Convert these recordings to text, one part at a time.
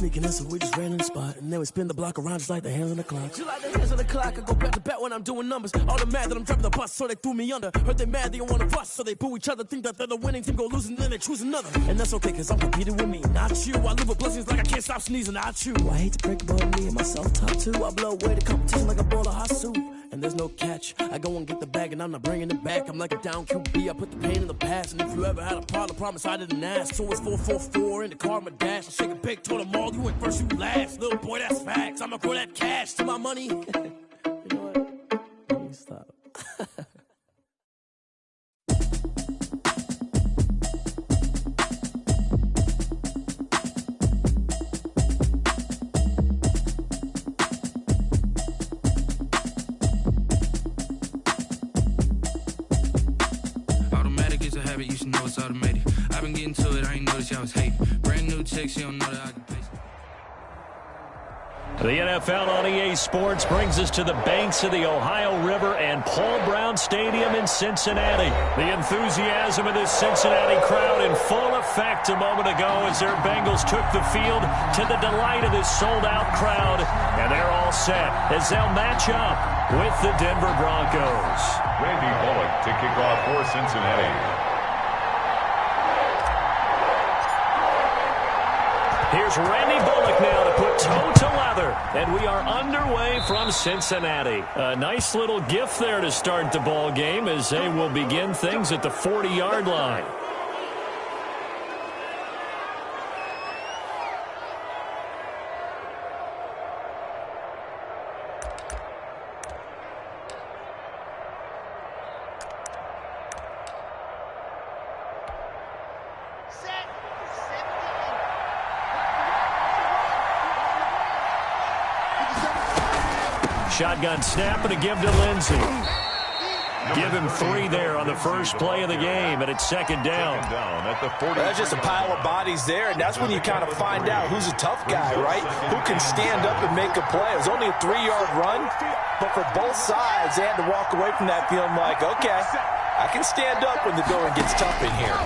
sneaking in, so we just ran in the spot. And then we spin the block around just like the hands on the clock. Just like the hands on the clock, I go back to back when I'm doing numbers. All the mad that I'm driving the bus, so they threw me under. Heard they mad, they don't want to bust, so they boo each other. Think that they're the winning team, go losing, then they choose another. And that's okay, cause I'm competing with me, not you. I live with blessings like I can't stop sneezing, not you. I hate to break about me and myself top two. I blow away the competition like a bowl of hot soup. And there's no catch. I go and get the bag and I'm not bringing it back. I'm like a down QB, I put the pain in the past. And if you ever had a problem, promise I didn't ask. So it's 444 in the car, my dash. I shake a big, told them all, you went first, you last. Little boy, that's facts. I'ma grow that cash to my money. You know what? Let me stop. You should know it's automated. I've been getting to it, I ain't noticed y'all was hating. Brand new chick, she don't know that I can pay. The NFL on EA Sports brings us to the banks of the Ohio River and Paul Brown Stadium in Cincinnati. The enthusiasm of this Cincinnati crowd in full effect a moment ago as their Bengals took the field to the delight of this sold-out crowd. And they're all set as they'll match up with the Denver Broncos. Randy Bullock to kick off for Cincinnati. Here's Randy Bullock now to put toe to leather. And we are underway from Cincinnati. A nice little gift there to start the ball game as they will begin things at the 40-yard line. Shotgun snap and a give to Lindsey. Give him 3 there on the first play of the game, and it's second down. At the 40. That's just a pile of bodies there, and that's when you kind of find out who's a tough guy, right? Who can stand up and make a play. It was only a 3-yard run, but for both sides, they had to walk away from that feeling like, okay, I can stand up when the going gets tough in here.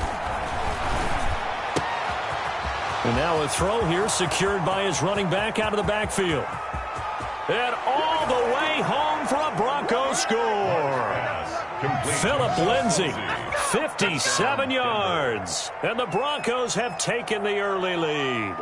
And now a throw here secured by his running back out of the backfield. And all the way home for a Broncos score. Phillip Lindsay, 57 yards. And the Broncos have taken the early lead.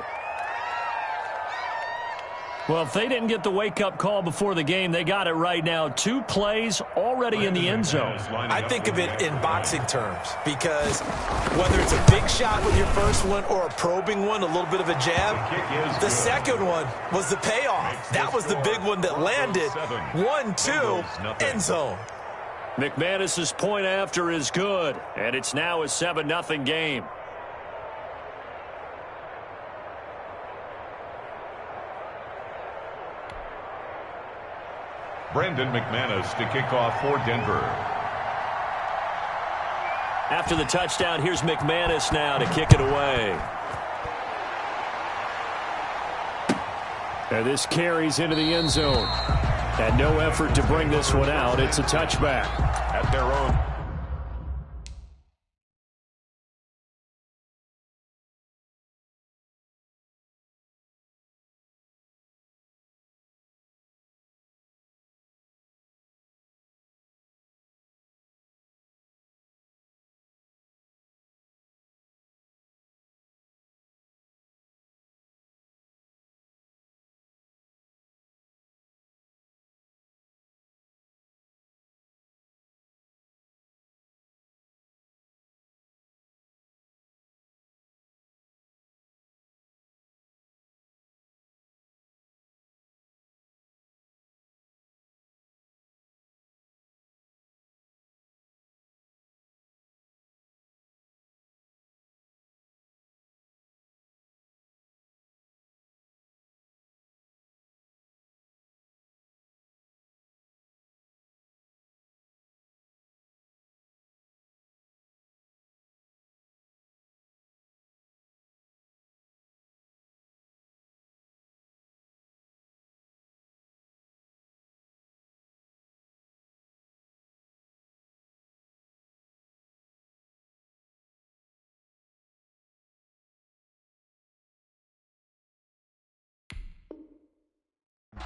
Well, if they didn't get the wake-up call before the game, they got it right now. 2 plays already in the end zone. I think of it in boxing terms because whether it's a big shot with your first one or a probing one, a little bit of a jab, the second one was the payoff. That was the big one that landed. 1-2, end zone. McManus's point after is good, and it's now a 7-0 game. Brendan McManus to kick off for Denver. After the touchdown, here's McManus now to kick it away. And this carries into the end zone. And no effort to bring this one out. It's a touchback. At their own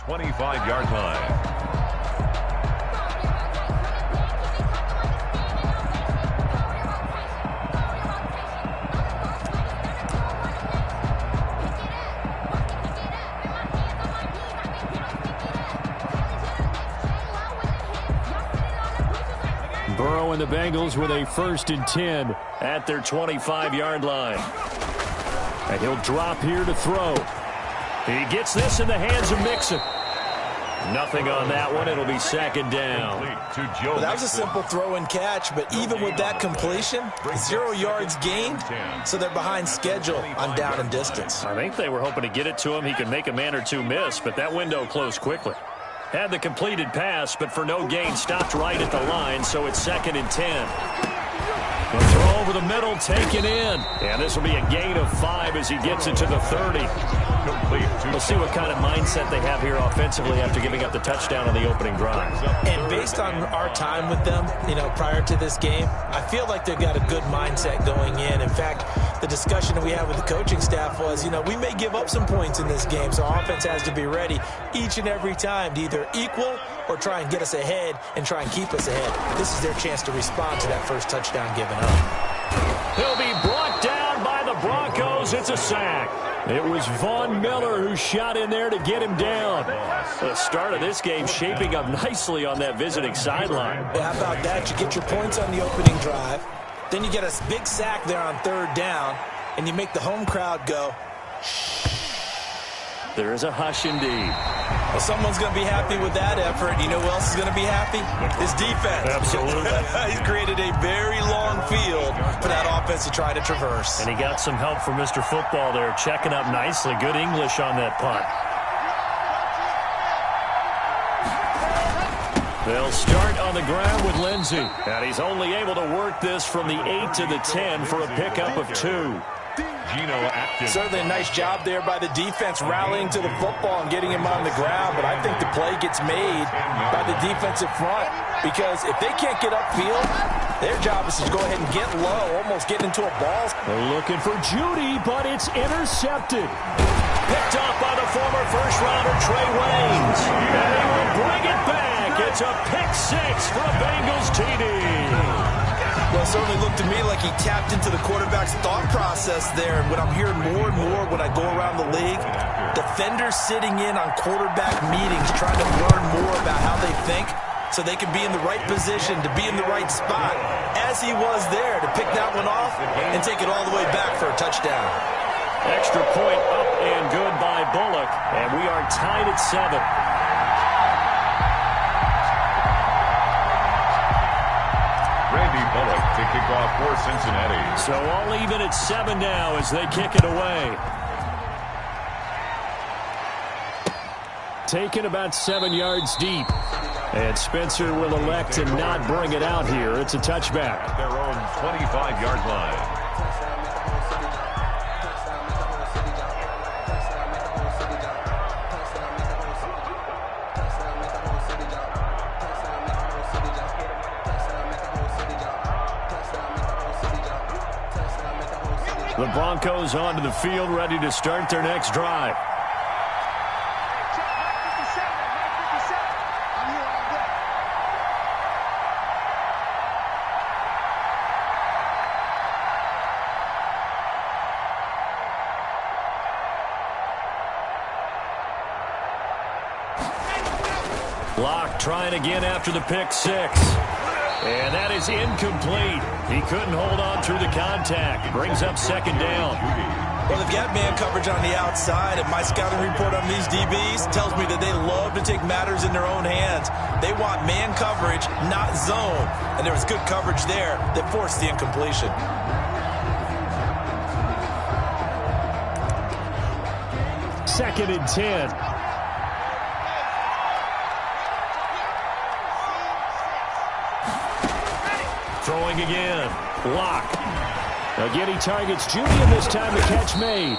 25-yard line. Burrow and the Bengals with a 1st and 10 at their 25-yard line. And he'll drop here to throw. He gets this in the hands of Mixon. Nothing on that one. It'll be 2nd down. Well, that was a simple throw and catch, but even with that completion, 0 yards gained, so they're behind schedule on down and distance. I think they were hoping to get it to him. He could make a man or two miss, but that window closed quickly. Had the completed pass, but for no gain, stopped right at the line, so it's 2nd and 10. The throw over the middle, taken in. And this will be a gain of 5 as he gets it to the 30. We'll see what kind of mindset they have here offensively after giving up the touchdown on the opening drive. And based on our time with them, prior to this game, I feel like they've got a good mindset going in. In fact, the discussion that we had with the coaching staff was, we may give up some points in this game, so our offense has to be ready each and every time to either equal or try and get us ahead and try and keep us ahead. This is their chance to respond to that first touchdown given up. He'll be brought down by the Broncos. It's a sack. It was Von Miller who shot in there to get him down. The start of this game shaping up nicely on that visiting sideline. How about that? You get your points on the opening drive. Then you get a big sack there on 3rd down, and you make the home crowd go, shh. There is a hush indeed. Well, someone's going to be happy with that effort. You know who else is going to be happy? His defense. Absolutely. He's created a very long field for that offense to try to traverse. And he got some help from Mr. Football there, checking up nicely. Good English on that punt. They'll start on the ground with Lindsey. And he's only able to work this from the 8 to the 10 for a pickup of 2. Certainly a nice job there by the defense rallying to the football and getting him on the ground, but I think the play gets made by the defensive front because if they can't get upfield, their job is to go ahead and get low, almost getting into a ball. They're looking for Judy, but it's intercepted. Picked off by the former first-rounder Trey Waynes. And he will bring it back. It's a pick 6 for a Bengals TD. Well, it certainly looked to me like he tapped into the quarterback's thought process there. And what I'm hearing more and more when I go around the league, defenders sitting in on quarterback meetings trying to learn more about how they think so they can be in the right position, to be in the right spot, as he was there to pick that one off and take it all the way back for a touchdown. Extra point up and good by Bullock, and we are tied at 7. Bullock to kick off for Cincinnati. So all even at 7 now as they kick it away. Taken about 7 yards deep. And Spencer will elect to not bring it out here. It's a touchback. At their own 25-yard line. The Broncos onto the field, ready to start their next drive. Locke trying again after the pick 6. And that is incomplete. He couldn't hold on through the contact. Brings up 2nd down. Well, they've got man coverage on the outside, and my scouting report on these DBs tells me that they love to take matters in their own hands. They want man coverage, not zone. And there was good coverage there that forced the incompletion. Second and 10. Throwing again. Locke. Again, he targets Judy, and this time the catch made.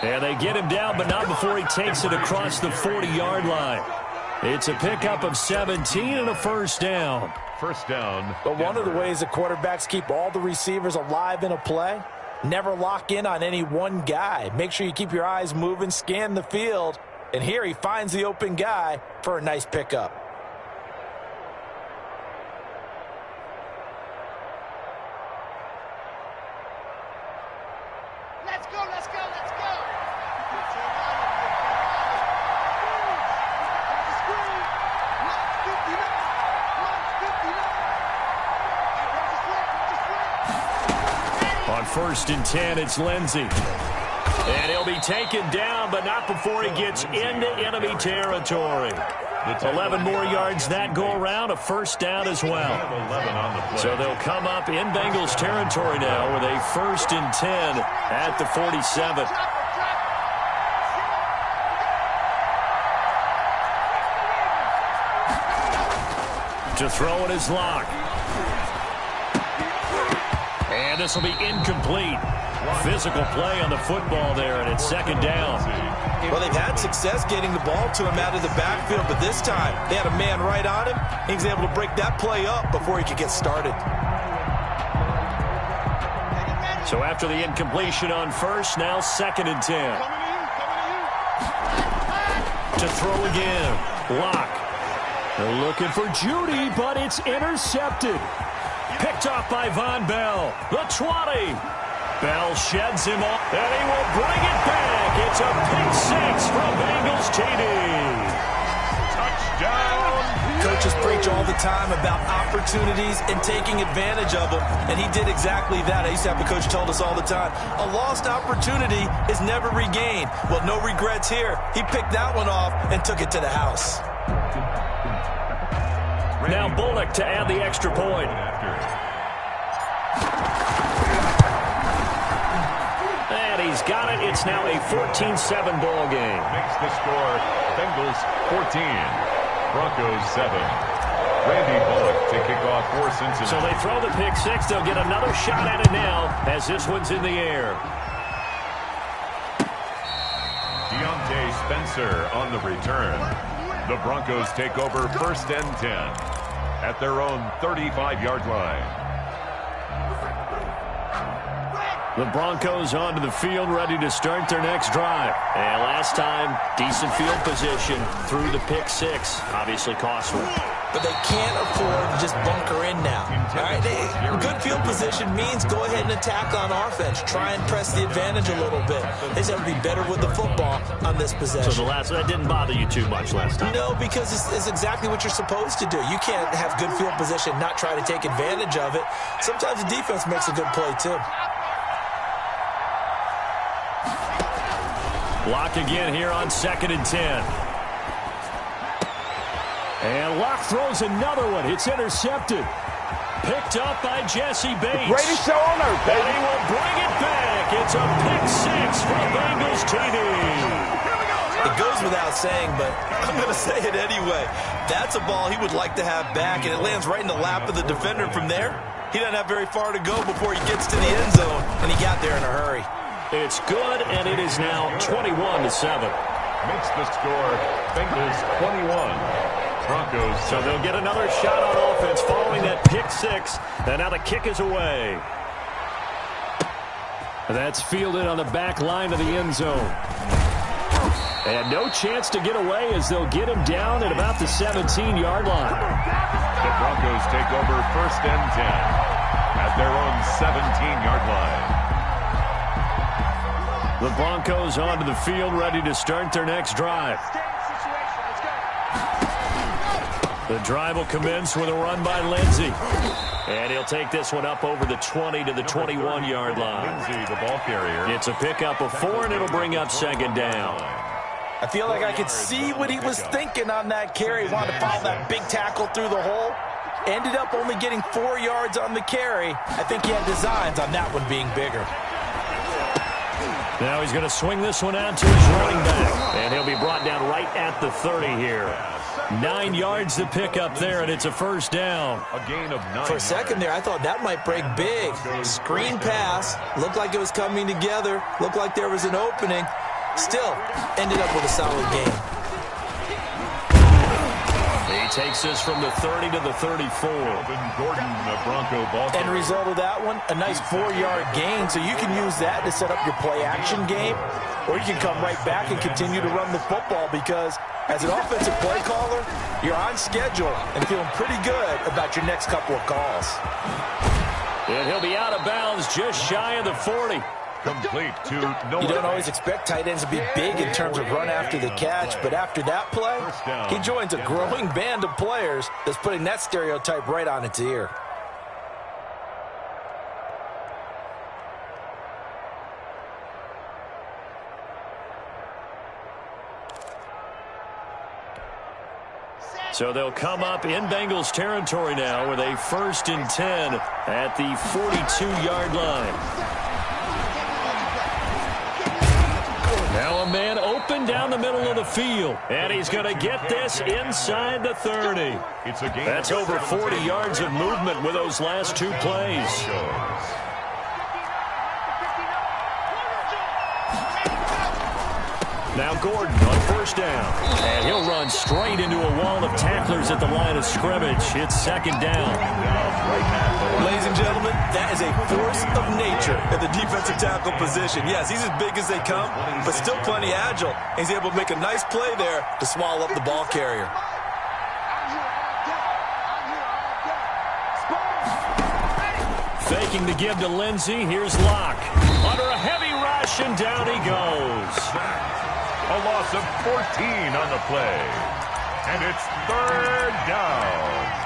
And they get him down, but not before he takes it across the 40-yard line. It's a pickup of 17 and a first down. First down. But one of the ways the quarterbacks keep all the receivers alive in a play, never lock in on any one guy. Make sure you keep your eyes moving, scan the field, And here he finds the open guy for a nice pickup. Let's go, let's go, let's go. On 1st and 10, it's Lindsey. And he'll be taken down, but not before he gets into enemy territory. 11 more yards that go around, a first down as well. So they'll come up in Bengals territory now with a 1st and 10 at the 47. To throw it is Locke. And this will be incomplete. Physical play on the football there, and it's 2nd down. Well, they've had success getting the ball to him out of the backfield, but this time they had a man right on him. He was able to break that play up before he could get started. So after the incompletion on 1st, now 2nd and 10. To throw again, Locke. They're looking for Judy, but it's intercepted. Picked off by Von Bell. The 20. Bell sheds him off, and he will bring it back. It's a pick 6 from Bengals TD. Touchdown. Coaches preach all the time about opportunities and taking advantage of them, and he did exactly that. I used to have a coach told us all the time, a lost opportunity is never regained. Well, no regrets here. He picked that one off and took it to the house. Now Bullock to add the extra point. And he's got it. It's now a 14-7 ball game. Makes the score Bengals 14, Broncos 7. Randy Bullock to kick off for Cincinnati. So they throw the pick 6. They'll get another shot at it now as this one's in the air. Deontay Spencer on the return. The Broncos take over 1st and 10 at their own 35-yard line. The Broncos onto the field, ready to start their next drive. And last time, decent field position through the pick 6. Obviously costly. But they can't afford to just bunker in now. All right, good field position means go ahead and attack on offense. Try and press the advantage a little bit. They just have to be better with the football on this possession. So that didn't bother you too much last time? No, because it's exactly what you're supposed to do. You can't have good field position, not try to take advantage of it. Sometimes the defense makes a good play, too. Locke again here on 2nd and 10. And Locke throws another one. It's intercepted. Picked up by Jesse Bates. Greatest show on earth, baby. And he will bring it back. It's a pick 6 from Bengals TD. It goes without saying, but I'm going to say it anyway. That's a ball he would like to have back, and it lands right in the lap of the defender from there. He doesn't have very far to go before he gets to the end zone, and he got there in a hurry. It's good, and it is now 21-7. Makes the score Bengals 21, Broncos. So they'll get another shot on offense following that pick 6, and now the kick is away. That's fielded on the back line of the end zone. And no chance to get away as they'll get him down at about the 17-yard line. The Broncos take over 1st and 10 at their own 17-yard line. The Broncos onto the field, ready to start their next drive. The drive will commence with a run by Lindsey. And he'll take this one up over the 20 to the 21-yard line. Lindsey, the ball carrier. It's a pickup of 4, and it'll bring up 2nd down. I feel like I could see what he was thinking on that carry. He wanted to follow that big tackle through the hole. Ended up only getting 4 yards on the carry. I think he had designs on that one being bigger. Now he's going to swing this one out to his running back. And he'll be brought down right at the 30 here. 9 yards to pick up there, and it's a 1st down. A gain of 9. For a second there, I thought that might break big. Screen pass. Looked like it was coming together. Looked like there was an opening. Still, ended up with a solid game. He takes this from the 30 to the 34. Gordon, the Bronco ball carrier. End result of that one, a nice 4-yard gain, so you can use that to set up your play-action game. or you can come right back and continue to run the football because as an offensive play caller, you're on schedule and feeling pretty good about your next couple of calls. And he'll be out of bounds just shy of the 40. Complete to no. You don't always expect tight ends to be big in terms of run after the catch, but after that play, he joins a growing band of players that's putting that stereotype right on its ear. So they'll come up in Bengals territory now with a 1st and 10 at the 42-yard line. Now a man open down the middle of the field, and he's going to get this inside the 30. That's over 40 yards of movement with those last 2 plays. Now Gordon on 1st down. And he'll run straight into a wall of tacklers at the line of scrimmage. It's 2nd down. Ladies and gentlemen, that is a force of nature at the defensive tackle position. Yes, he's as big as they come, but still plenty agile. He's able to make a nice play there to swallow up the ball carrier. Faking the give to Lindsey. Here's Locke. Under a heavy rush, and down he goes. A loss of 14 on the play. And it's 3rd down.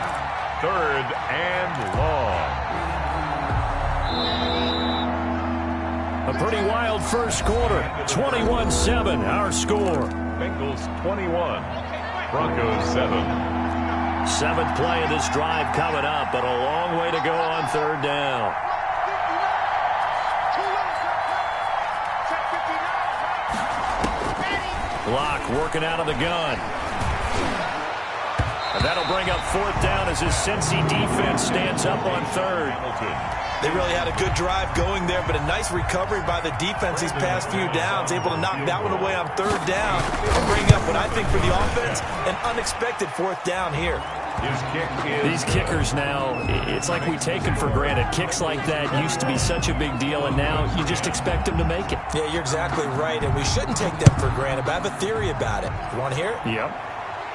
3rd and long. A pretty wild first quarter. 21-7, our score. Bengals 21. Broncos 7. 7th play of this drive coming up, but a long way to go on 3rd down. Locke working out of the gun. And that'll bring up 4th down as his Cincy defense stands up on 3rd. They really had a good drive going there, but a nice recovery by the defense these past few downs, able to knock that one away on 3rd down and bring up what I think for the offense, an unexpected 4th down here. These kickers now, it's like we take them for granted. Kicks like that used to be such a big deal, and now you just expect them to make it. Yeah, you're exactly right, and we shouldn't take them for granted, but I have a theory about it. You want to hear it? Yep.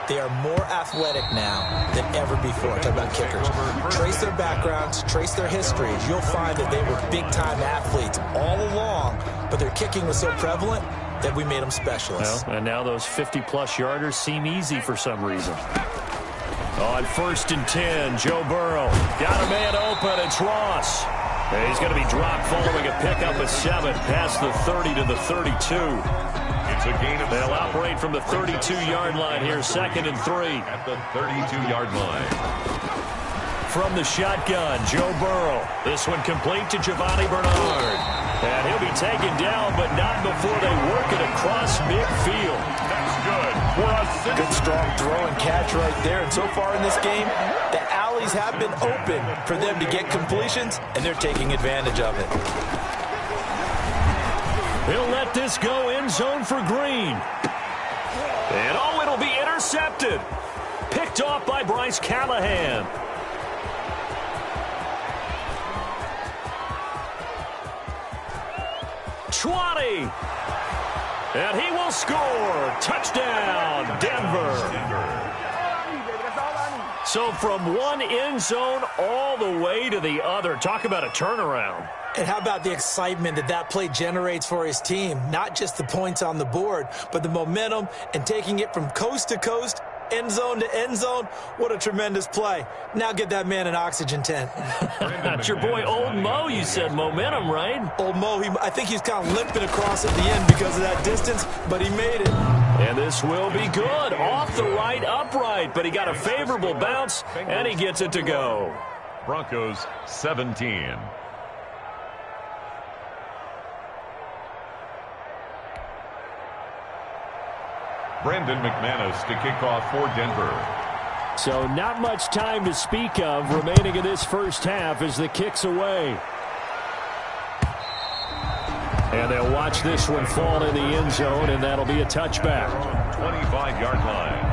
They are more athletic now than ever before. Talk about kickers. Trace their backgrounds, trace their histories. You'll find that they were big-time athletes all along, but their kicking was so prevalent that we made them specialists. Well, and now those 50-plus yarders seem easy for some reason. On 1st and 10, Joe Burrow. Got a man open, it's Ross. And he's going to be dropped following a pickup of 7 past the 30 to the 32. It's a gain of They'll operate from the 32-yard line here, 2nd and 3. At the 32-yard line. From the shotgun, Joe Burrow. This one complete to Giovanni Bernard. And he'll be taken down, but not before they work it across midfield. That's good. For a Good strong throw and catch right there. And so far in this game, the alleys have been open for them to get completions, and they're taking advantage of it. He'll let this go end zone for Green. And oh, it'll be intercepted. Picked off by Bryce Callahan. And he will score. Touchdown, Denver. So from one end zone all the way to the other. Talk about a turnaround. And how about the excitement that that play generates for his team? Not just the points on the board, but the momentum and taking it from coast to coast, end zone to end zone. What a tremendous play. Now get that man an oxygen tent. That's your boy Old Mo, you said. Momentum, right? Old Mo, I think he's kind of limping across at the end because of that distance, but he made it. And this will be good. Off the right upright, but he got a favorable bounce, and he gets it to go. Broncos 17. Brandon McManus to kick off for Denver. So not much time to speak of remaining in this first half as the kick's away. And they'll watch this one fall in the end zone, and that'll be a touchback. 25-yard line.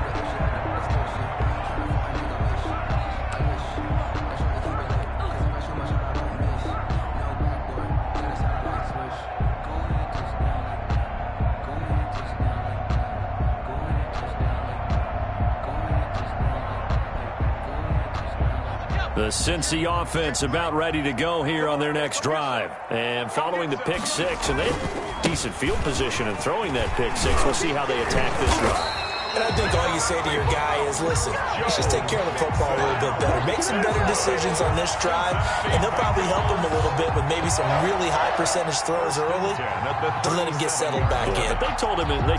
The Cincy offense about ready to go here on their next drive. And following the pick six, and they have decent field position in throwing that pick six. We'll see how they attack this drive. And I think all you say to your guy is, listen, let's just take care of the football a little bit better. Make some better decisions on this drive, and they'll probably help him a little bit with maybe some really high percentage throws early to let him get settled back in. But they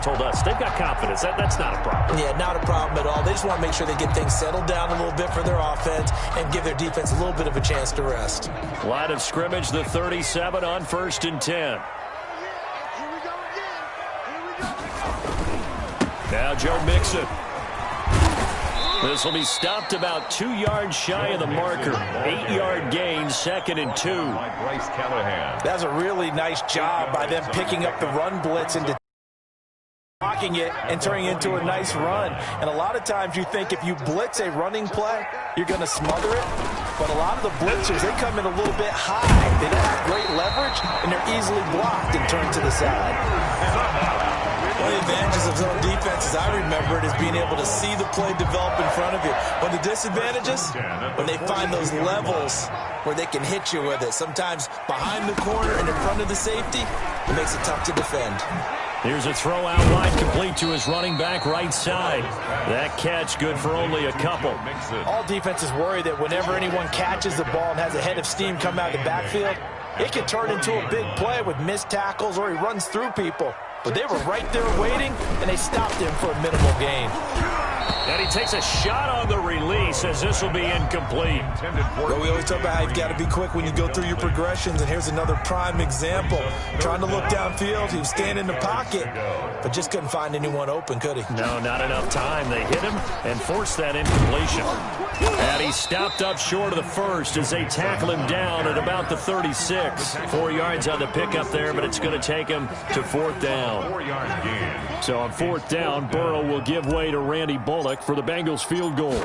told us, they've got confidence. That's not a problem. Yeah, not a problem at all. They just want to make sure they get things settled down a little bit for their offense and give their defense a little bit of a chance to rest. Line of scrimmage, the 37 on 1st and 10. Now Joe Mixon. This will be stopped about 2 yards shy of the marker. 8-yard gain, 2nd and 2. That's a really nice job by them picking up the run blitz and blocking it and turning it into a nice run. And a lot of times you think if you blitz a running play, you're going to smother it. But a lot of the blitzers, they come in a little bit high. They don't have great leverage, and they're easily blocked and turned to the side. One of the advantages of zone defense, as I remember it, is being able to see the play develop in front of you. One of the disadvantages, when they find those levels where they can hit you with it, sometimes behind the corner and in front of the safety, it makes it tough to defend. Here's a throw out wide, complete to his running back right side. That catch good for only a couple. All defenses worry that whenever anyone catches the ball and has a head of steam come out of the backfield, it can turn into a big play with missed tackles or he runs through people. But they were right there waiting, and they stopped him for a minimal gain. And he takes a shot on the release as this will be incomplete. Well, we always talk about how you've got to be quick when you go through your progressions, and here's another prime example. Trying to look downfield, he was standing in the pocket, but just couldn't find anyone open, could he? No, not enough time. They hit him and forced that incompletion. And he stopped up short of the first as they tackle him down at about the 36. 4 yards on the pickup there, but it's going to take him to 4th down. 4-yard gain. So on 4th down, Burrow will give way to Randy Bullock for the Bengals field goal.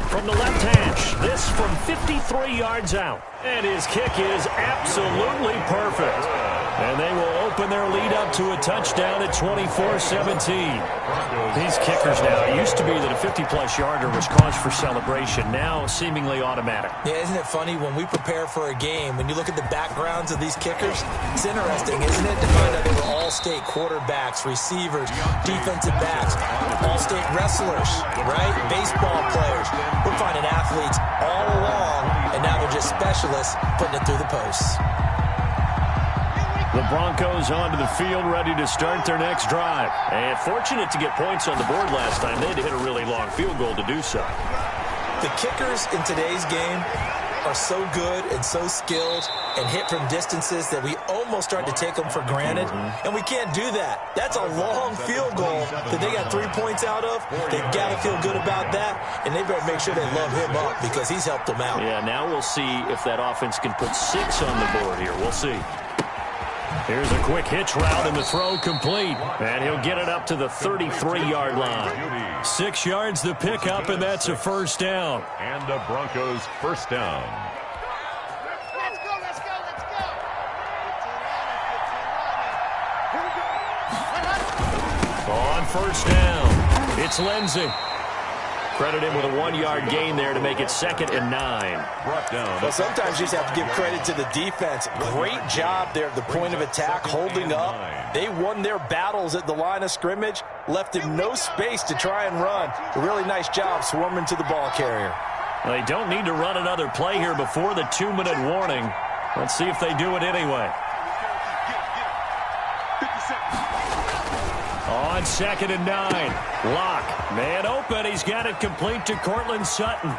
From the left hash, this from 53 yards out. And his kick is absolutely perfect. And they will open their lead up to a touchdown at 24-17. These kickers now, it used to be that a 50-plus yarder was cause for celebration. Now seemingly automatic. Yeah, isn't it funny when we prepare for a game, when you look at the backgrounds of these kickers, it's interesting, isn't it, to find out they were all-state quarterbacks, receivers, defensive backs, all-state wrestlers, right? Baseball players. We're finding athletes all along, and now they're just specialists putting it through the posts. The Broncos onto the field, ready to start their next drive. And fortunate to get points on the board last time. They had to hit a really long field goal to do so. The kickers in today's game are so good and so skilled and hit from distances that we almost start to take them for granted. And we can't do that. That's a long field goal that they got 3 points out of. They've got to feel good about that, and they better make sure they love him up because he's helped them out. Yeah, now we'll see if that offense can put 6 on the board here. We'll see. Here's a quick hitch route and the throw complete. And he'll get it up to the 33-yard line. 6 yards the pickup, and that's a 1st down. And the Broncos 1st down. Let's go, let's go, let's go. On 1st down, it's Lindsey. Credit him with a 1-yard gain there to make it 2nd and 9. Brought down. Well, sometimes you just have to give credit to the defense. Great job there at the point of attack, holding up. They won their battles at the line of scrimmage, left him no space to try and run. A really nice job swarming to the ball carrier. They don't need to run another play here before the 2-minute warning. Let's see if they do it anyway. On 2nd and 9, Locke, man open. He's got it complete to Cortland Sutton.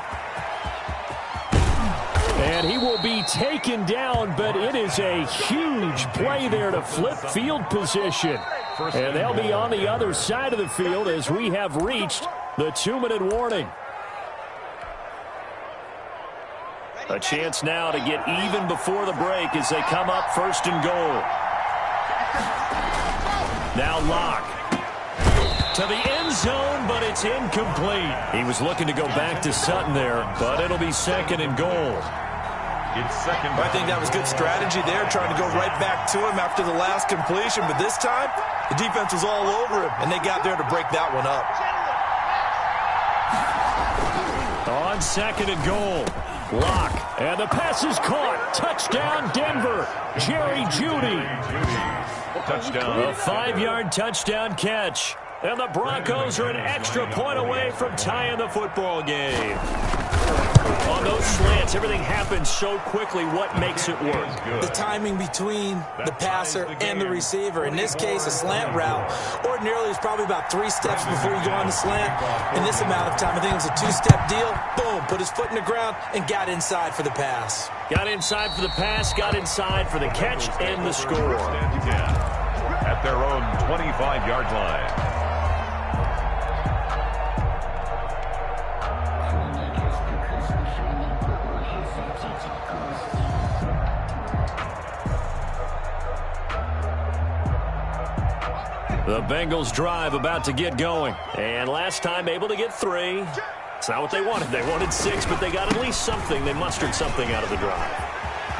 And he will be taken down, but it is a huge play there to flip field position. And they'll be on the other side of the field as we have reached the 2-minute warning. A chance now to get even before the break as they come up 1st and goal. Now Locke. To the end zone, but it's incomplete. He was looking to go back to Sutton there, but it'll be 2nd and goal. It's 2nd. I think that was good strategy there, trying to go right back to him after the last completion. But this time, the defense was all over him, and they got there to break that one up. On 2nd and goal. Lock, and the pass is caught. Touchdown, Denver. Jerry Jeudy. Touchdown. A 5-yard touchdown catch. And the Broncos are an extra point away from tying the football game. On those slants, everything happens so quickly. What makes it work? The timing between the passer and the receiver. In this case, a slant route ordinarily is probably about 3 steps before you go on the slant. In this amount of time, I think it was a 2-step deal. Boom, put his foot in the ground and got inside for the pass. Got inside for the pass, got inside for the catch and the score. At their own 25-yard line. The Bengals drive about to get going. And last time able to get 3. It's not what they wanted. They wanted 6, but they got at least something. They mustered something out of the drive.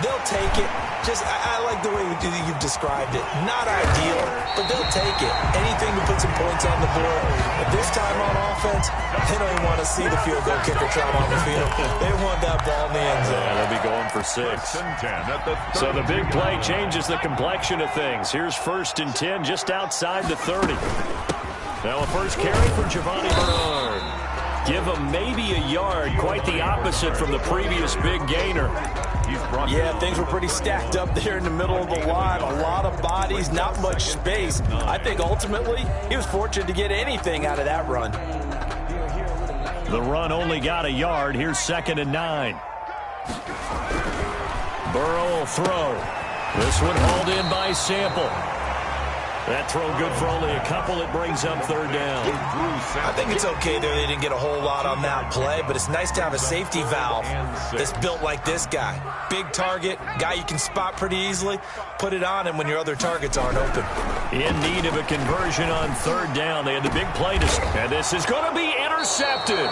They'll take it. I like the way you've described it. Not ideal, but they'll take it. Anything to put some points on the board. But this time on offense, they don't even want to see the field goal kicker trot on the field. They want that ball in the end zone. Yeah, they'll be going for 6. So the big play changes the complexion of things. Here's 1st and 10 just outside the 30. Now a first carry for Giovanni Bernard. Give him maybe a yard, quite the opposite from the previous big gainer. Yeah, things were pretty stacked up there in the middle of the line. A lot of bodies, not much space. I think ultimately he was fortunate to get anything out of that run. The run only got a yard. Here's 2nd and 9. Burrow will throw. This one hauled in by Sample. That throw good for only a couple. It brings up 3rd down. I think it's okay there. They didn't get a whole lot on that play, but it's nice to have a safety valve that's built like this guy. Big target, guy you can spot pretty easily. Put it on him when your other targets aren't open. In need of a conversion on 3rd down. They had the big play to start. And this is going to be intercepted.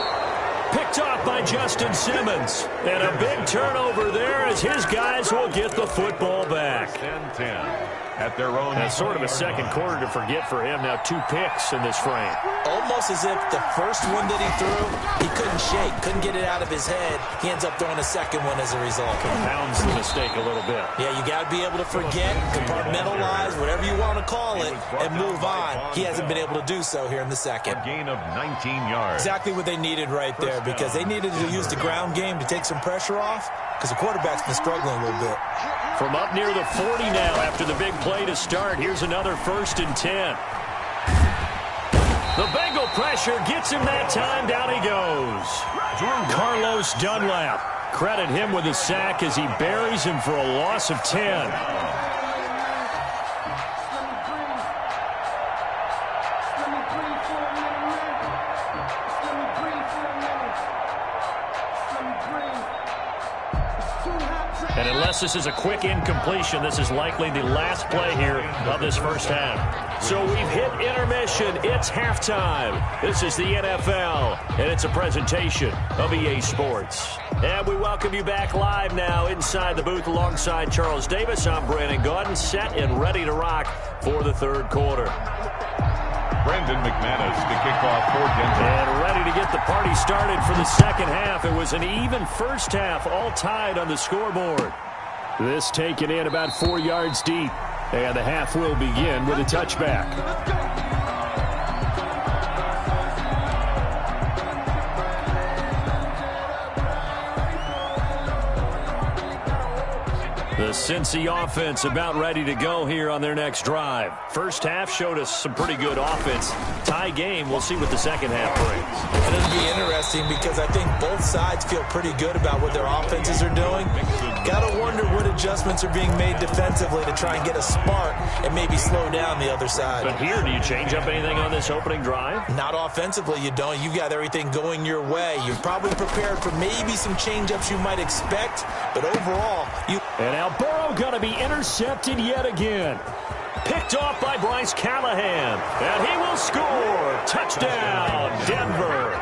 Picked off by Justin Simmons. And a big turnover there as his guys will get the football back. 10-10. At their own. That's sort of a second quarter to forget for him. Now 2 picks in this frame. Almost as if the first one that he threw, he couldn't shake, couldn't get it out of his head. He ends up throwing a second one as a result. Compounds the mistake a little bit. Yeah, you got to be able to forget, compartmentalize, whatever you want to call it, and move on. He hasn't been able to do so here in the second. A gain of 19 yards. Exactly what they needed right there, because they needed to use the ground game to take some pressure off, because the quarterback's been struggling a little bit. From up near the 40 now after the big play to start. Here's another 1st and 10. The Bengal pressure gets him that time. Down he goes. Carlos Dunlap. Credit him with a sack as he buries him for a loss of 10. And unless this is a quick incompletion, this is likely the last play here of this first half. So we've hit intermission. It's halftime. This is the NFL, and it's a presentation of EA Sports. And we welcome you back live now inside the booth alongside Charles Davis. I'm Brandon Gaudin, set and ready to rock for the 3rd quarter. Brendan McManus to kick off for Denver. And ready to get the party started for the second half. It was an even first half, all tied on the scoreboard. This taken in about 4 yards deep. And the half will begin with a touchback. The Cincy offense about ready to go here on their next drive. First half showed us some pretty good offense. Tie game. We'll see what the second half brings. And it'll be interesting because I think both sides feel pretty good about what their offenses are doing. Got to wonder what adjustments are being made defensively to try and get a spark and maybe slow down the other side. But here, do you change up anything on this opening drive? Not offensively, you don't. You've got everything going your way. You're probably prepared for maybe some change-ups you might expect, but overall, you... And now Burrow going to be intercepted yet again. Picked off by Bryce Callahan. And he will score. Touchdown, Denver.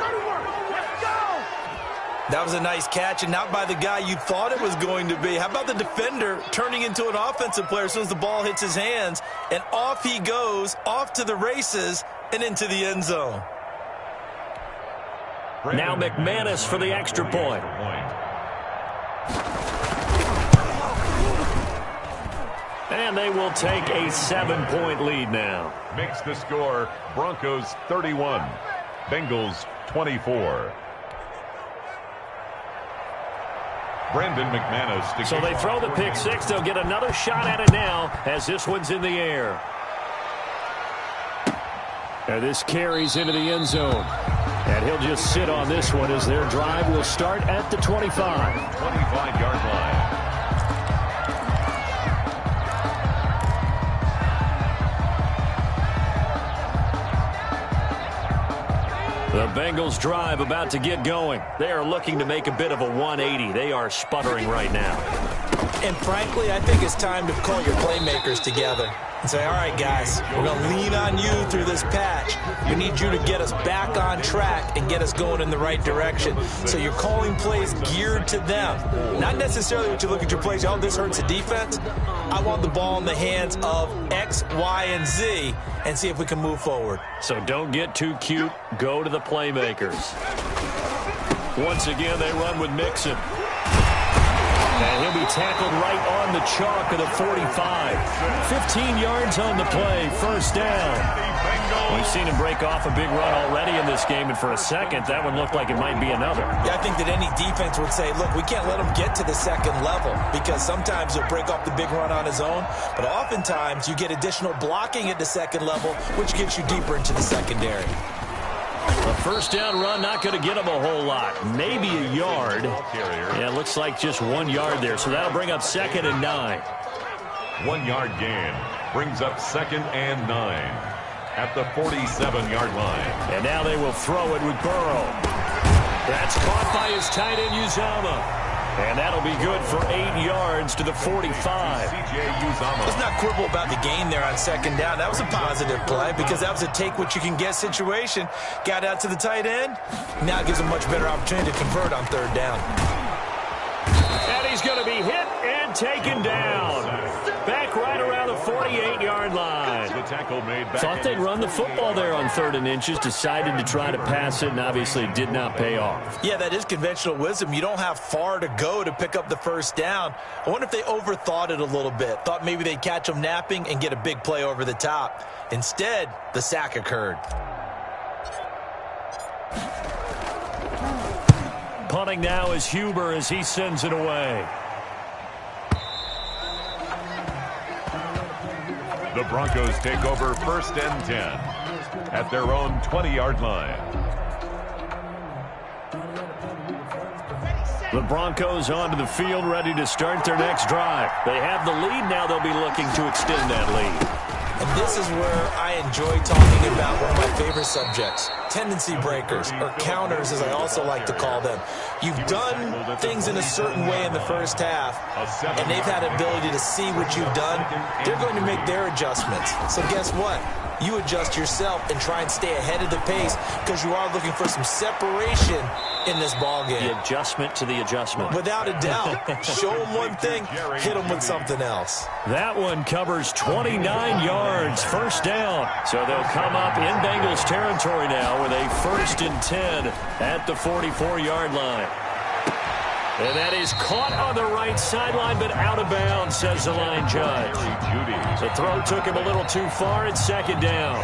That was a nice catch, and not by the guy you thought it was going to be. How about the defender turning into an offensive player as soon as the ball hits his hands, and off he goes, off to the races, and into the end zone. Now McManus for the extra point. And they will take a 7-point lead now. Makes the score Broncos 31, Bengals 24. Brandon McManus. So they throw the pick six. They'll get another shot at it now as this one's in the air. And this carries into the end zone. And he'll just sit on this one as their drive will start at the 25. 25-yard line. The Bengals drive about to get going. They are looking to make a bit of a 180. They are sputtering right now. And frankly, I think it's time to call your playmakers together and say, all right, guys, we're going to lean on you through this patch. We need you to get us back on track and get us going in the right direction. So you're calling plays geared to them. Not necessarily what you look at your plays, oh, this hurts the defense. I want the ball in the hands of X, Y, and Z and see if we can move forward. So don't get too cute. Go to the playmakers. Once again, they run with Mixon. And he'll be tackled right on the chalk of the 45. 15 yards on the play, first down. We've seen him break off a big run already in this game, and for a second, that one looked like it might be another. Yeah, I think that any defense would say, look, we can't let him get to the second level because sometimes he'll break off the big run on his own, but oftentimes you get additional blocking at the second level, which gets you deeper into the secondary. A first down run, not going to get him a whole lot. Maybe a yard. Yeah, it looks like just 1 yard there, so that'll bring up 2nd and 9. 1 yard gain brings up 2nd and 9 at the 47-yard line. And now they will throw it with Burrow. That's caught by his tight end, Uzomah. And that'll be good for 8 yards to the 45. Let's not quibble about the gain there on 2nd down. That was a positive play because that was a take-what-you-can-get situation. Got out to the tight end. Now it gives a much better opportunity to convert on 3rd down. And he's going to be hit and taken down. Back right around the 48-yard line. The tackle made back. Thought they'd run the football there on 3rd and inches. Decided to try to pass it, and obviously it did not pay off. Yeah, that is conventional wisdom. You don't have far to go to pick up the first down. I wonder if they overthought it a little bit. Thought maybe they'd catch them napping and get a big play over the top. Instead, the sack occurred. Punting now is Huber as he sends it away. The Broncos take over 1st and 10 at their own 20-yard line. The Broncos onto the field, ready to start their next drive. They have the lead. Now they'll be looking to extend that lead. And this is where I enjoy talking about one of my favorite subjects, tendency breakers, or counters as I also like to call them. You've done things in a certain way in the first half, and they've had the ability to see what you've done. They're going to make their adjustments. So guess what? You adjust yourself and try and stay ahead of the pace because you are looking for some separation in this ballgame. The adjustment to the adjustment. Without a doubt. Show them one thing, hit them with something else. That one covers 29 yards, first down. So they'll come up in Bengals territory now with a 1st and 10 at the 44-yard line. And that is caught on the right sideline, but out of bounds, says the line judge. The throw took him a little too far. It's 2nd down.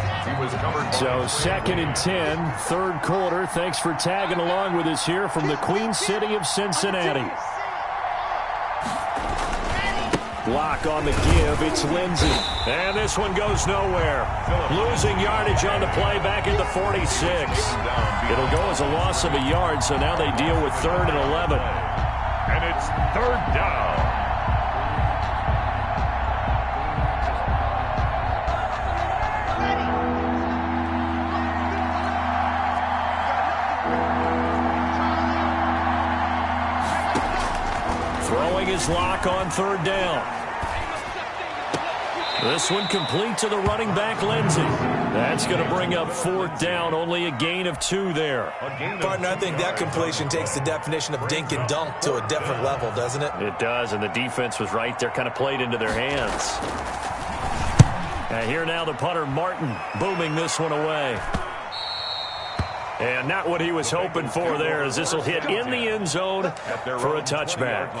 So 2nd and 10, 3rd quarter. Thanks for tagging along with us here from the Queen City of Cincinnati. Block on the give. It's Lindsey. And this one goes nowhere. Losing yardage on the play back at the 46. It'll go as a loss of a yard, so now they deal with 3rd and 11. And it's 3rd down. Throwing his lock on 3rd down. This one complete to the running back, Lindsey. That's going to bring up 4th down, only a gain of 2 there. Partner, I think that completion takes the definition of dink and dunk to a different level, doesn't it? It does, and the defense was right there, kind of played into their hands. And here now the punter, Martin, booming this one away. And not what he was hoping for there, as this will hit in the end zone for a touchback.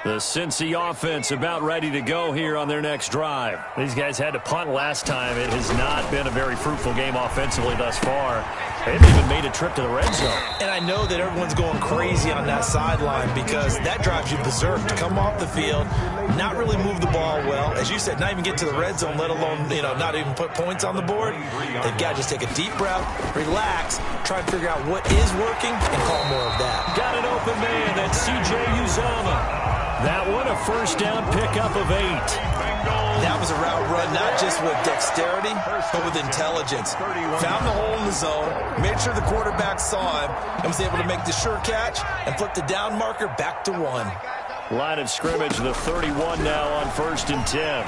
The Cincy offense about ready to go here on their next drive. These guys had to punt last time. It has not been a very fruitful game offensively thus far. They haven't even made a trip to the red zone. And I know that everyone's going crazy on that sideline because that drives you berserk to come off the field, not really move the ball well. As you said, not even get to the red zone, let alone, not even put points on the board. They've got to just take a deep breath, relax, try to figure out what is working, and call more of that. Got an open man. That's C.J. Uzomah. That one, a first down pickup of 8. That was a route run, not just with dexterity, but with intelligence. Found the hole in the zone, made sure the quarterback saw him, and was able to make the sure catch and flip the down marker back to 1. Line of scrimmage, the 31 now on 1st and 10.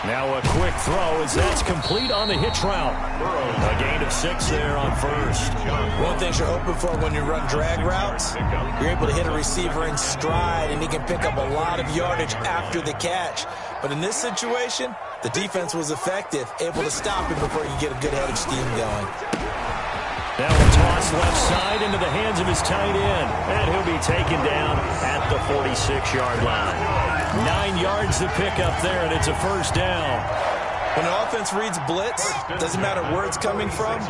Now a quick throw as that's complete on the hitch route. A gain of 6 there on 1st. One thing you're hoping for when you run drag routes, you're able to hit a receiver in stride, and he can pick up a lot of yardage after the catch. But in this situation, the defense was effective, able to stop him before you get a good head of steam going. Now a toss left side into the hands of his tight end. And he'll be taken down at the 46-yard line. 9 yards to pick up there, and it's a first down. When an offense reads blitz, doesn't matter where it's coming from,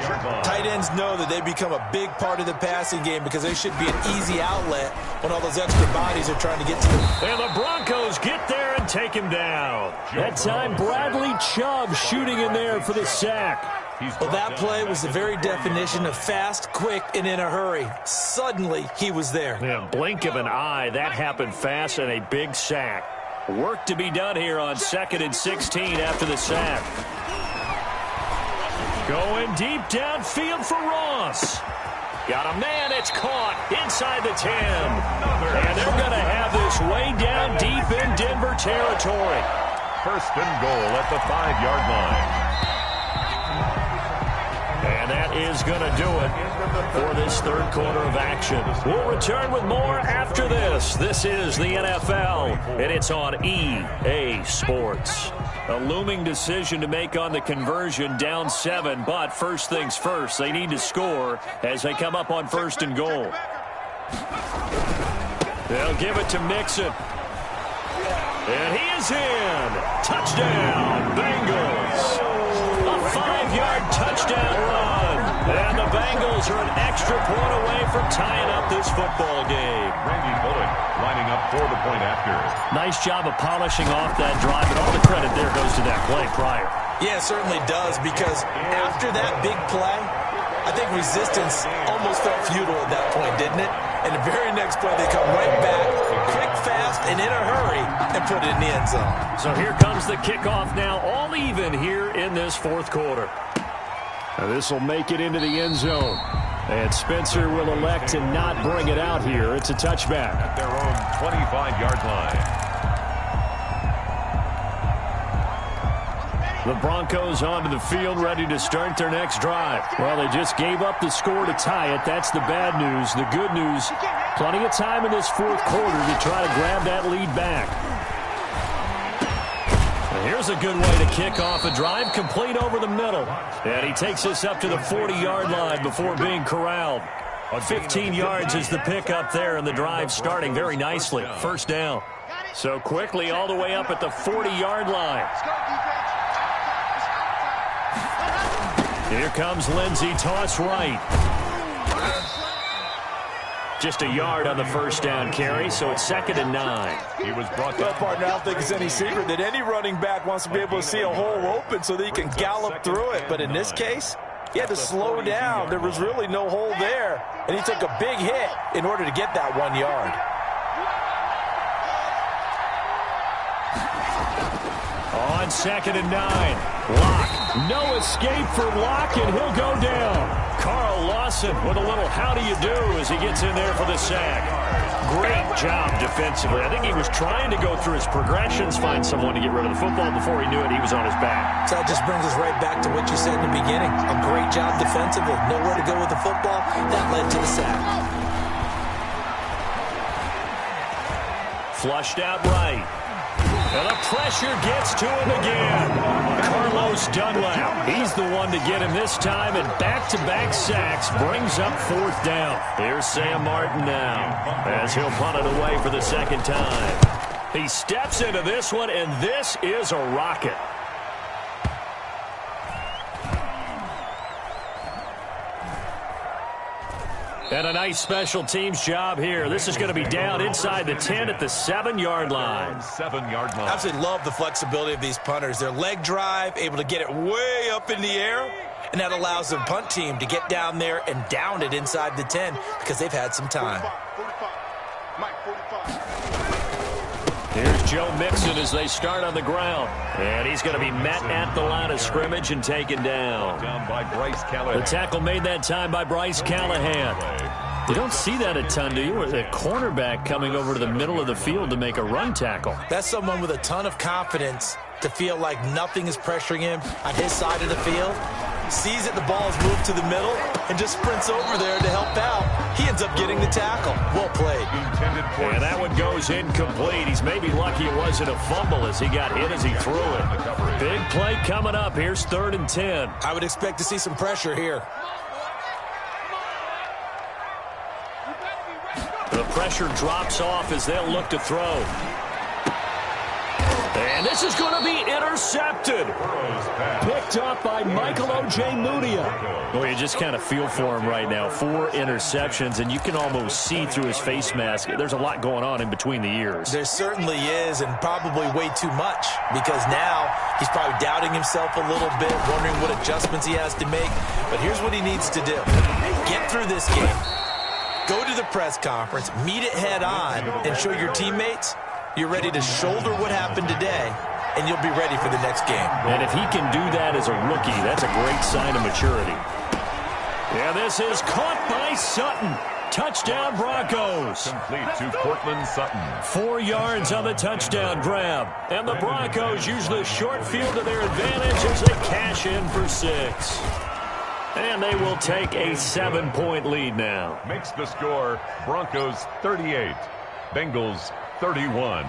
tight ends know that they become a big part of the passing game because they should be an easy outlet when all those extra bodies are trying to get to them. And the Broncos get there and take him down. That time, Bradley Chubb shooting in there for the sack. Well, that play was the very definition of fast, quick, and in a hurry. Suddenly, he was there. Yeah, blink of an eye. That happened fast and a big sack. Work to be done here on 2nd and 16 after the sack. Going deep downfield for Ross. Got a man, it's caught inside the 10. And they're going to have this way down deep in Denver territory. 1st and goal at the 5-yard line. And that is going to do it for this 3rd quarter of action. We'll return with more after this. This is the NFL, and it's on EA Sports. A looming decision to make on the conversion, down 7, but first things first, they need to score as they come up on 1st and goal. They'll give it to Mixon. And he is in. Touchdown, Bengals. A 5-yard touchdown run. And the Bengals are an extra point away from tying up this football game. Randy Bullock lining up for the point after. Nice job of polishing off that drive, and all the credit there goes to that play prior. Yeah, it certainly does, because after that big play, I think resistance almost felt futile at that point, didn't it? And the very next play, they come right back, quick, fast, and in a hurry, and put it in the end zone. So here comes the kickoff now, all even here in this 4th quarter. Now this will make it into the end zone. And Spencer will elect to not bring it out here. It's a touchback. At their own 25-yard line. The Broncos onto the field, ready to start their next drive. Well, they just gave up the score to tie it. That's the bad news. The good news, plenty of time in this 4th quarter to try to grab that lead back. And here's a good way to kick off a drive, complete over the middle. And he takes us up to the 40-yard line before being corralled. 15 yards is the pickup there, and the drive starting very nicely. First down. So quickly all the way up at the 40-yard line. Here comes Lindsey, toss right. Just a yard on the first down carry, so it's 2nd and 9. He was brought Well, down. partner, I don't think it's any secret that any running back wants to be able to see a hole open so that he can gallop through it. But in this case, he had to slow down. There was really no hole there, and he took a big hit in order to get that 1 yard. On 2nd and 9. Locke. No escape for Locke, and he'll go down. Carl Lawson with a little how do you do as he gets in there for the sack. Great job defensively. I think he was trying to go through his progressions, find someone to get rid of the football. Before he knew it, he was on his back. So that just brings us right back to what you said in the beginning. A great job defensively. Nowhere to go with the football. That led to the sack. Flushed out right. And the pressure gets to him again. Carlos Bruce Dunlap. He's the one to get him this time, and back-to-back sacks brings up 4th down. Here's Sam Martin now as he'll punt it away for the 2nd time. He steps into this one, and this is a rocket. And a nice special teams job here. This is going to be down inside the 10 at the 7-yard line. 7-yard line. I absolutely love the flexibility of these punters. Their leg drive, able to get it way up in the air, and that allows the punt team to get down there and down it inside the 10 because they've had some time. 45. Mike, 45. Here's Joe Mixon as they start on the ground. And he's going to be met at the line of scrimmage and taken down. Down by Bryce Callahan. The tackle made that time by Bryce Callahan. You don't see that a ton, do you? With a cornerback coming over to the middle of the field to make a run tackle. That's someone with a ton of confidence to feel like nothing is pressuring him on his side of the field. Sees that the ball is moved to the middle and just sprints over there to help out. He ends up getting the tackle. Well played. And that one goes incomplete. He's maybe lucky it wasn't a fumble as he got hit as he threw it. Big play coming up. Here's 3rd and 10. I would expect to see some pressure here. The pressure drops off as they'll look to throw. And this is going to be intercepted. Picked up by Michael O.J. Mudia. Well, you just kind of feel for him right now. 4 interceptions, and you can almost see through his face mask. There's a lot going on in between the ears. There certainly is, and probably way too much, because now he's probably doubting himself a little bit, wondering what adjustments he has to make. But here's what he needs to do. Get through this game. Go to the press conference, meet it head on, and show your teammates you're ready to shoulder what happened today, and you'll be ready for the next game. And if he can do that as a rookie, that's a great sign of maturity. Yeah, this is caught by Sutton. Touchdown, Broncos. Complete to Cortland Sutton. 4 yards on the touchdown grab. And the Broncos use the short field to their advantage as they cash in for 6. And they will take a 7-point lead now. Makes the score Broncos 38, Bengals 31.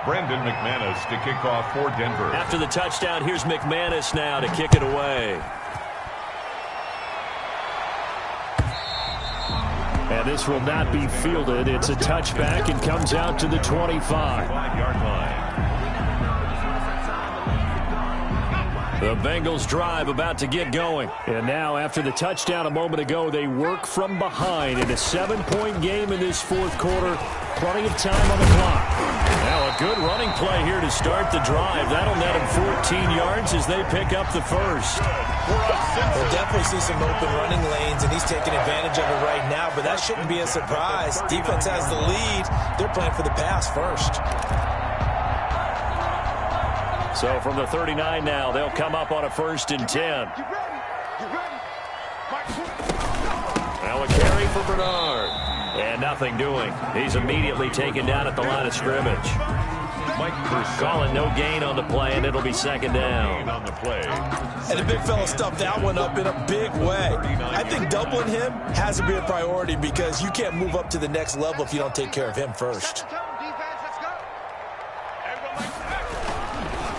Brandon McManus to kick off for Denver. After the touchdown, here's McManus now to kick it away. And this will not be fielded. It's a touchback and comes out to the 25. 5-yard line. The Bengals drive about to get going. And now after the touchdown a moment ago, they work from behind in a 7-point game in this 4th quarter. Plenty of time on the clock. Now a good running play here to start the drive. That'll net him 14 yards as they pick up the first. We'll definitely see some open running lanes, and he's taking advantage of it right now, but that shouldn't be a surprise. Defense has the lead. They're playing for the pass first. So from the 39 now, they'll come up on a 1st and 10. Now a carry for Bernard. And nothing doing. He's immediately taken down at the line of scrimmage. Calling no gain on the play, and it'll be 2nd down. On the play. And the big fella stuffed that one up in a big way. I think doubling him has to be a priority because you can't move up to the next level if you don't take care of him first.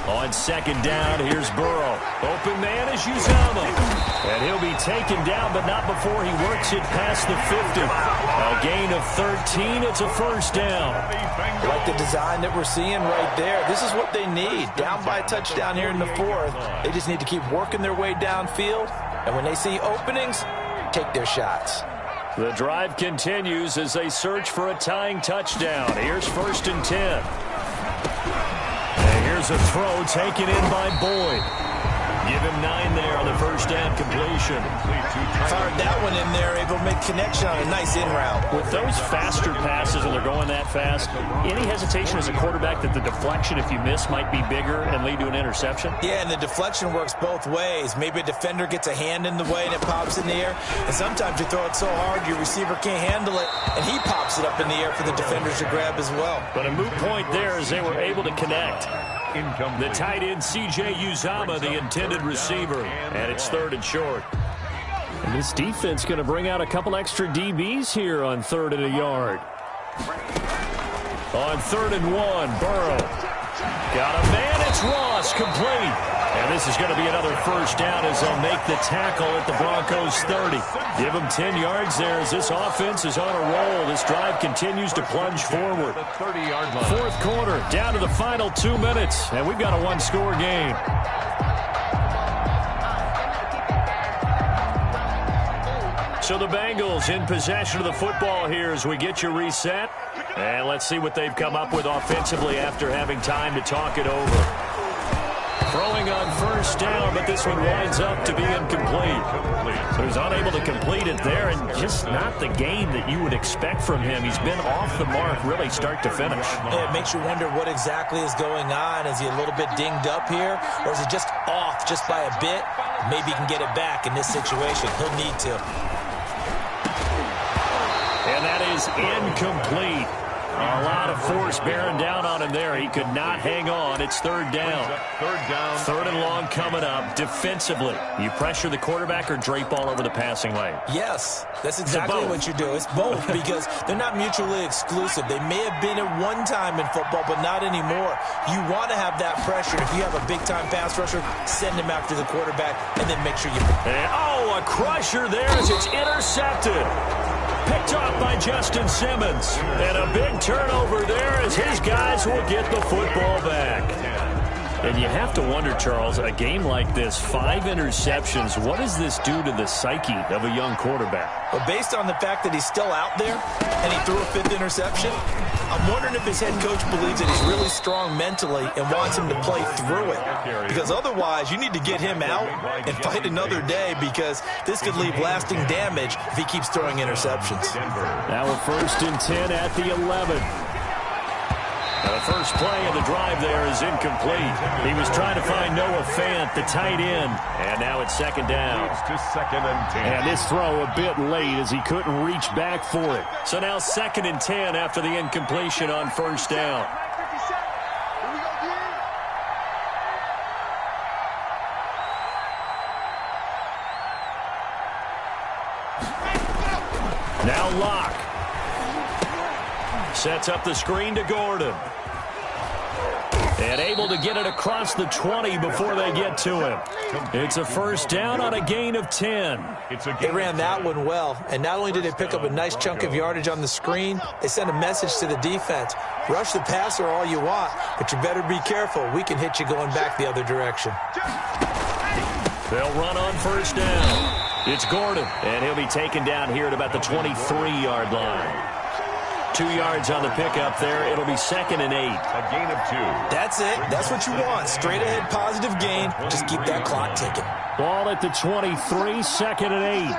On 2nd down, here's Burrow. Open man is Uzomah. And he'll be taken down, but not before he works it past the 50. A gain of 13. It's a 1st down. Like the design that we're seeing right there. This is what they need. Down by a touchdown here in the 4th. They just need to keep working their way downfield. And when they see openings, take their shots. The drive continues as they search for a tying touchdown. Here's 1st and 10. And here's a throw taken in by Boyd. Give him 9 there on the 1st down completion. Fired that one in there, able to make connection on a nice in route. With those faster passes and they're going that fast, any hesitation as a quarterback that the deflection, if you miss, might be bigger and lead to an interception? Yeah, and the deflection works both ways. Maybe a defender gets a hand in the way and it pops in the air. And sometimes you throw it so hard your receiver can't handle it, and he pops it up in the air for the defenders to grab as well. But a moot point there as they were able to connect. The tight end, C.J. Uzomah, the intended receiver. And it's 3rd and short. And this defense going to bring out a couple extra DBs here on 3rd and a yard. On 3rd and 1, Burrow. Got a man, it's Ross, complete. And this is going to be another first down as they'll make the tackle at the Broncos 30. Give them 10 yards there as this offense is on a roll. This drive continues to plunge forward. 30-yard line. Fourth quarter, down to the final 2 minutes, and we've got a one-score game. So the Bengals in possession of the football here as we get you reset. And let's see what they've come up with offensively after having time to talk it over. Throwing on first down, but this one winds up to be incomplete. So he's unable to complete it there, and just not the game that you would expect from him. He's been off the mark really start to finish. It makes you wonder what exactly is going on. Is he a little bit dinged up here, or is he just off just by a bit? Maybe he can get it back in this situation. He'll need to. And that is incomplete. A lot of force bearing down on him there. He could not hang on. It's third down. Third and long coming up. Defensively, you pressure the quarterback or drape all over the passing lane? Yes, that's exactly what you do. It's both because they're not mutually exclusive. They may have been at one time in football, but not anymore. You want to have that pressure. If you have a big-time pass rusher, send him after the quarterback and then make sure you... And, a crusher there as it's intercepted. Picked off by Justin Simmons. And a big turnover there as his guys will get the football back. And you have to wonder, Charles, a game like this, 5 interceptions, what does this do to the psyche of a young quarterback? But based on the fact that he's still out there and he threw a 5th interception, I'm wondering if his head coach believes that he's really strong mentally and wants him to play through it. Because otherwise, you need to get him out and fight another day because this could leave lasting damage if he keeps throwing interceptions. Now a 1st and 10 at the 11. Now the first play of the drive there is incomplete. He was trying to find Noah Fant, the tight end. And now it's 2nd down. To 2nd and 10. And this throw a bit late as he couldn't reach back for it. So now 2nd and 10 after the incompletion on first down. Now Locke. Sets up the screen to Gordon. And able to get it across the 20 before they get to him. It's a first down on a gain of 10. They ran that one well, and not only did they pick up a nice chunk of yardage on the screen, they sent a message to the defense. Rush the passer all you want, but you better be careful. We can hit you going back the other direction. They'll run on first down. It's Gordon, and he'll be taken down here at about the 23-yard line. 2 yards on the pickup there. It'll be 2nd and 8. A gain of 2. That's it. That's what you want. Straight ahead positive gain. Just keep that clock ticking. Ball at the 23, 2nd and 8.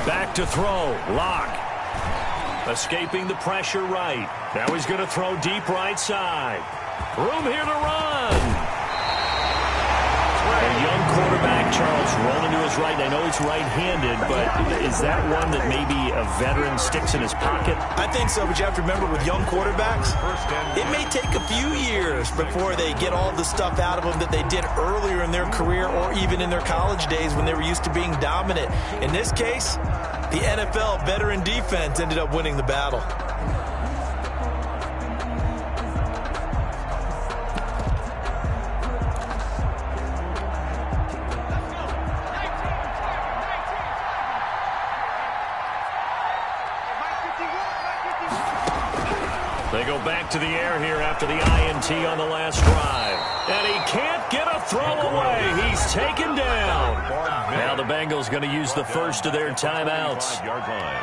Back to throw. Locke. Escaping the pressure right. Now he's going to throw deep right side. Room here to run. A young quarterback, Charles, rolling to his right. I know he's right-handed, but is that one that maybe a veteran sticks in his pocket? I think so, but you have to remember with young quarterbacks, it may take a few years before they get all the stuff out of them that they did earlier in their career or even in their college days when they were used to being dominant. In this case, the NFL veteran defense ended up winning the battle. They go back to the air here after the INT on the last drive. And he can't get a throw away. He's taken down. Now the Bengals going to use the first of their timeouts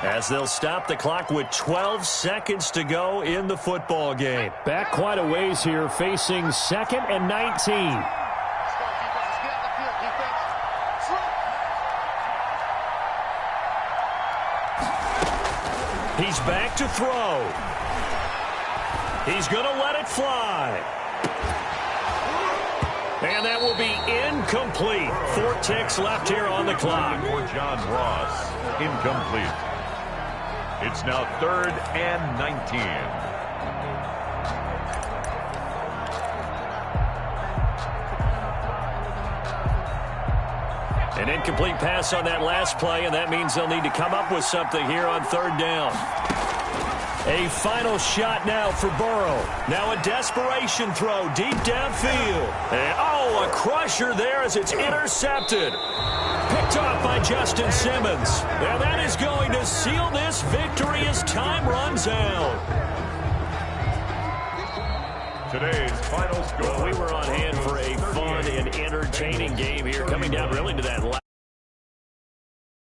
as they'll stop the clock with 12 seconds to go in the football game. Back quite a ways here, facing 2nd and 19. He's back to throw. He's going to let it fly. And that will be incomplete. 4 ticks left here on the clock. For John Ross, incomplete. It's now 3rd and 19. An incomplete pass on that last play, and that means they'll need to come up with something here on third down. A final shot now for Burrow. Now a desperation throw deep downfield. And, a crusher there as it's intercepted. Picked off by Justin Simmons. Now that is going to seal this victory as time runs out. Today's final score. Well, we were on hand for a fun and entertaining game here, coming down really to that last.